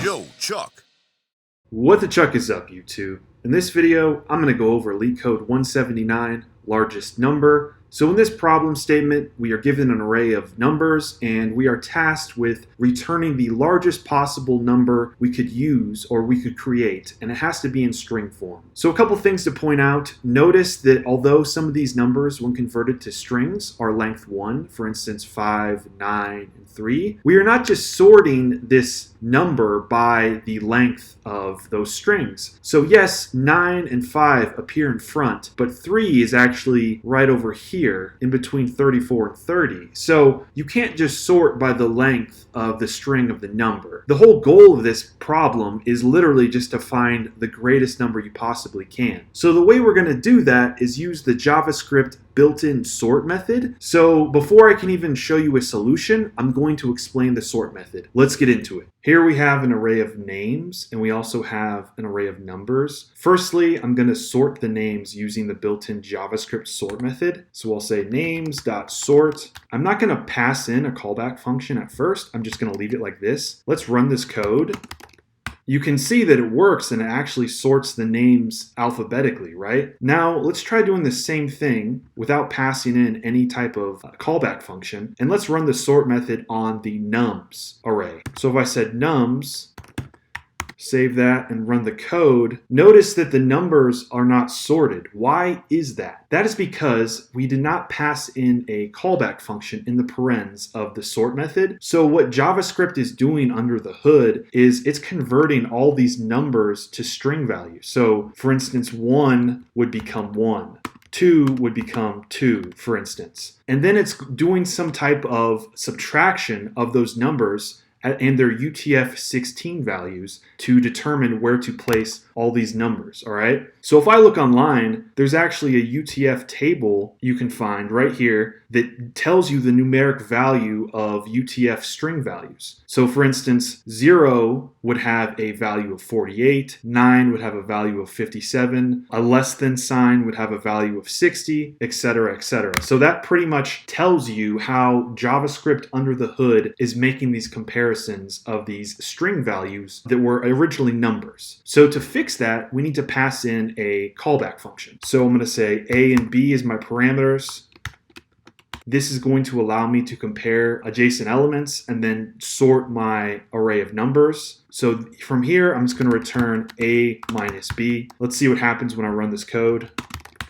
Yo, Chuck. What the chuck is up, YouTube? In this video, I'm going to go over Leetcode 179, largest number. So in this problem statement, we are given an array of numbers and we are tasked with returning the largest possible number we could use or we could create, and it has to be in string form. So a couple things to point out. Notice that although some of these numbers, when converted to strings, are length 1, for instance 5, 9, and 3, we are not just sorting this number by the length of those strings. So yes, 9 and 5 appear in front, but 3 is actually right over here in between 34 and 30. So you can't just sort by the length of the string of the number. The whole goal of this problem is literally just to find the greatest number you possibly can. So the way we're going to do that is use the JavaScript built-in sort method. So before I can even show you a solution, I'm going to explain the sort method. Let's get into it. Here we have an array of names, and we also have an array of numbers. Firstly, I'm going to sort the names using the built-in JavaScript sort method. So I'll say names.sort. I'm not going to pass in a callback function at first. I'm just going to leave it like this. Let's run this code. You can see that it works and it actually sorts the names alphabetically, right? Now let's try doing the same thing without passing in any type of callback function, and let's run the sort method on the nums array. So if I said nums, save that and run the code, notice that the numbers are not sorted. Why is that? That is because we did not pass in a callback function in the parens of the sort method. So what JavaScript is doing under the hood is it's converting all these numbers to string values. So for instance, 1 would become 1. 2 would become 2, for instance. And then it's doing some type of subtraction of those numbers and their UTF-16 values to determine where to place all these numbers, all right? So if I look online, there's actually a UTF table you can find right here that tells you the numeric value of UTF string values. So for instance, 0 would have a value of 48, 9 would have a value of 57, a less than sign would have a value of 60, etc., etc. So that pretty much tells you how JavaScript under the hood is making these comparisons of these string values that were originally numbers. So to fix that, we need to pass in a callback function. So I'm going to say A and B is my parameters. This is going to allow me to compare adjacent elements and then sort my array of numbers. So from here, I'm just going to return A minus B. Let's see what happens when I run this code.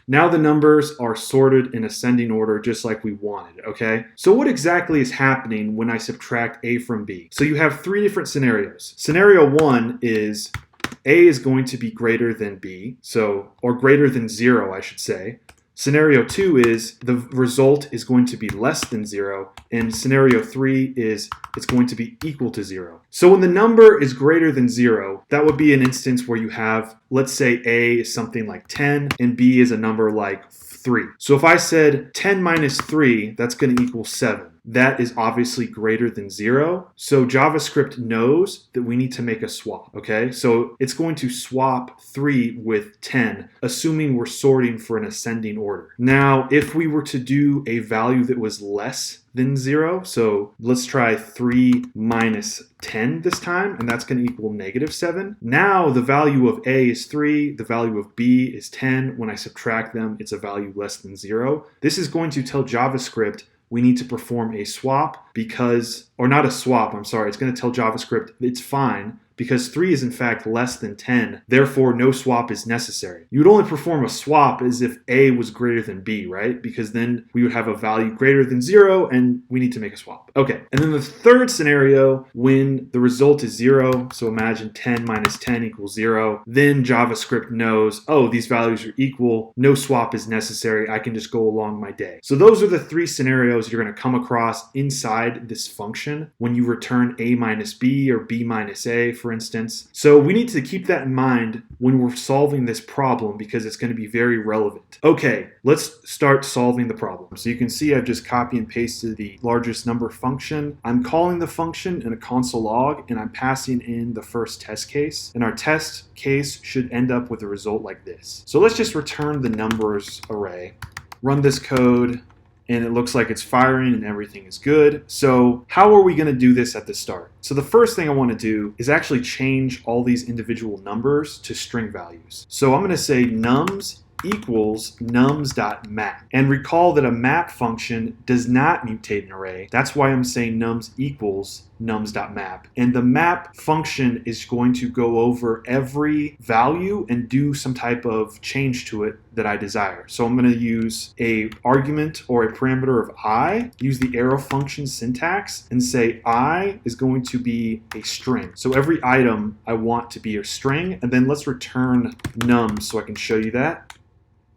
Now the numbers are sorted in ascending order just like we wanted, okay? So what exactly is happening when I subtract A from B? So you have three different scenarios. Scenario 1 is A is going to be greater than B, or greater than 0, I should say. Scenario 2 is the result is going to be less than 0, and scenario 3 is it's going to be equal to 0. So when the number is greater than 0, that would be an instance where you have, let's say A is something like 10 and B is a number like 3. So if I said 10 minus 3, that's going to equal 7. That is obviously greater than 0. So JavaScript knows that we need to make a swap, okay? So it's going to swap 3 with 10, assuming we're sorting for an ascending order. Now, if we were to do a value that was less than 0, so let's try 3 minus 10 this time, and that's going to equal -7. Now the value of A is 3, the value of B is 10. When I subtract them, it's a value less than 0. This is going to tell JavaScript we need to perform a swap or not a swap, I'm sorry, it's going to tell JavaScript it's fine because 3 is in fact less than 10, therefore no swap is necessary. You would only perform a swap as if A was greater than B, right? Because then we would have a value greater than 0 and we need to make a swap. Okay, and then the third scenario, when the result is 0, so imagine 10 minus 10 equals 0, then JavaScript knows, oh, these values are equal, no swap is necessary, I can just go along my day. So those are the three scenarios you're going to come across inside this function when you return A minus B or B minus A, for instance. So we need to keep that in mind when we're solving this problem because it's going to be very relevant. Okay, let's start solving the problem. So you can see I've just copy and pasted the largest number function. I'm calling the function in a console log and I'm passing in the first test case, and our test case should end up with a result like this. So let's just return the numbers array, run this code, and it looks like it's firing and everything is good. So how are we going to do this at the start? So the first thing I want to do is actually change all these individual numbers to string values. So I'm going to say nums equals nums.map. And recall that a map function does not mutate an array. That's why I'm saying nums equals nums.map. And the map function is going to go over every value and do some type of change to it that I desire. So I'm going to use a argument or a parameter of I, use the arrow function syntax, and say I is going to be a string. So every item I want to be a string, and then let's return nums so I can show you that.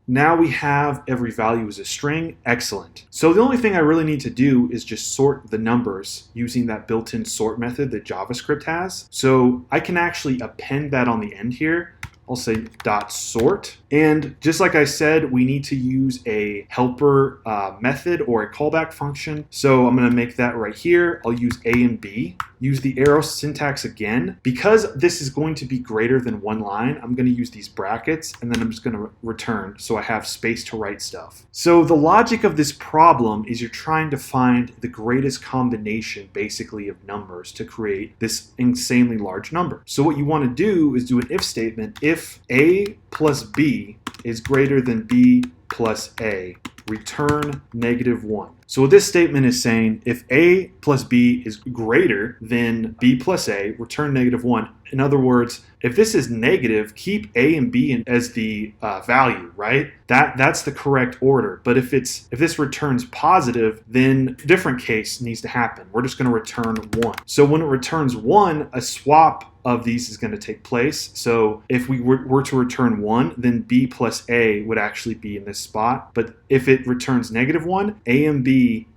Now we have every value as a string. Excellent. So the only thing I really need to do is just sort the numbers using that built-in sort method that JavaScript has. So I can actually append that on the end here. I'll say .sort. And just like I said, we need to use a helper method or a callback function. So I'm going to make that right here. I'll use A and B. Use the arrow syntax again. Because this is going to be greater than one line, I'm going to use these brackets, and then I'm just going to return so I have space to write stuff. So the logic of this problem is you're trying to find the greatest combination basically of numbers to create this insanely large number. So what you want to do is do an if statement. If A plus B is greater than B plus A, return -1. So what this statement is saying, if A plus B is greater than B plus A, return -1. In other words, if this is negative, keep A and B as the value, right? That's the correct order. But if this returns positive, then a different case needs to happen. We're just going to return 1. So when it returns 1, a swap of these is going to take place. So if we were to return 1, then B plus A would actually be in this spot. But if it returns -1,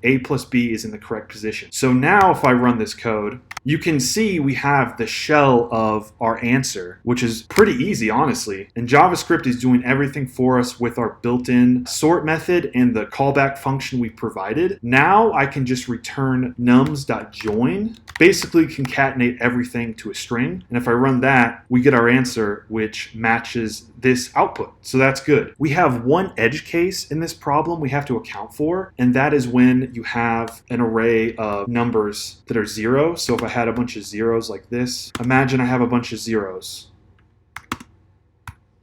A plus B is in the correct position. So now if I run this code, you can see we have the shell of our answer, which is pretty easy, honestly. And JavaScript is doing everything for us with our built-in sort method and the callback function we provided. Now I can just return nums.join, basically concatenate everything to a string. And if I run that, we get our answer, which matches this output. So that's good. We have one edge case in this problem we have to account for, and that is when you have an array of numbers that are 0. So if I had a bunch of zeros like this, imagine I have a bunch of zeros.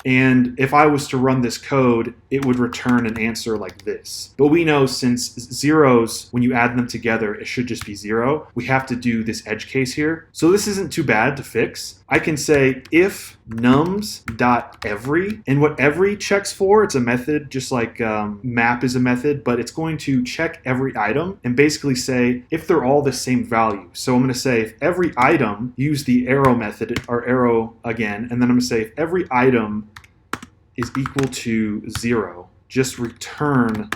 And if I was to run this code, it would return an answer like this. But we know since zeros, when you add them together, it should just be 0. We have to do this edge case here. So this isn't too bad to fix. I can say if nums.every, and what every checks for, it's a method just like map is a method, but it's going to check every item and basically say if they're all the same value. So I'm going to say if every item, use the arrow method or arrow again, and then I'm going to say if every item is equal to 0, just return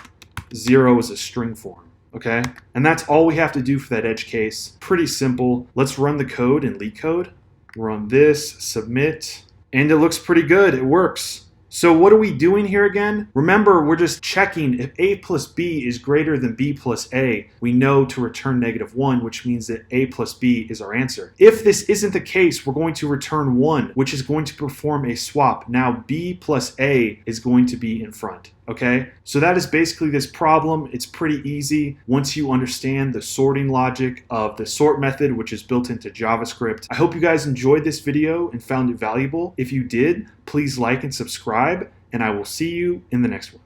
0 as a string form. Okay? And that's all we have to do for that edge case. Pretty simple. Let's run the code in Leetcode. Run this, submit, and it looks pretty good. It works. So what are we doing here again? Remember, we're just checking if A plus B is greater than B plus A. We know to return -1, which means that A plus B is our answer. If this isn't the case, we're going to return 1, which is going to perform a swap. Now B plus A is going to be in front. Okay, so that is basically this problem. It's pretty easy once you understand the sorting logic of the sort method, which is built into JavaScript. I hope you guys enjoyed this video and found it valuable. If you did, please like and subscribe, and I will see you in the next one.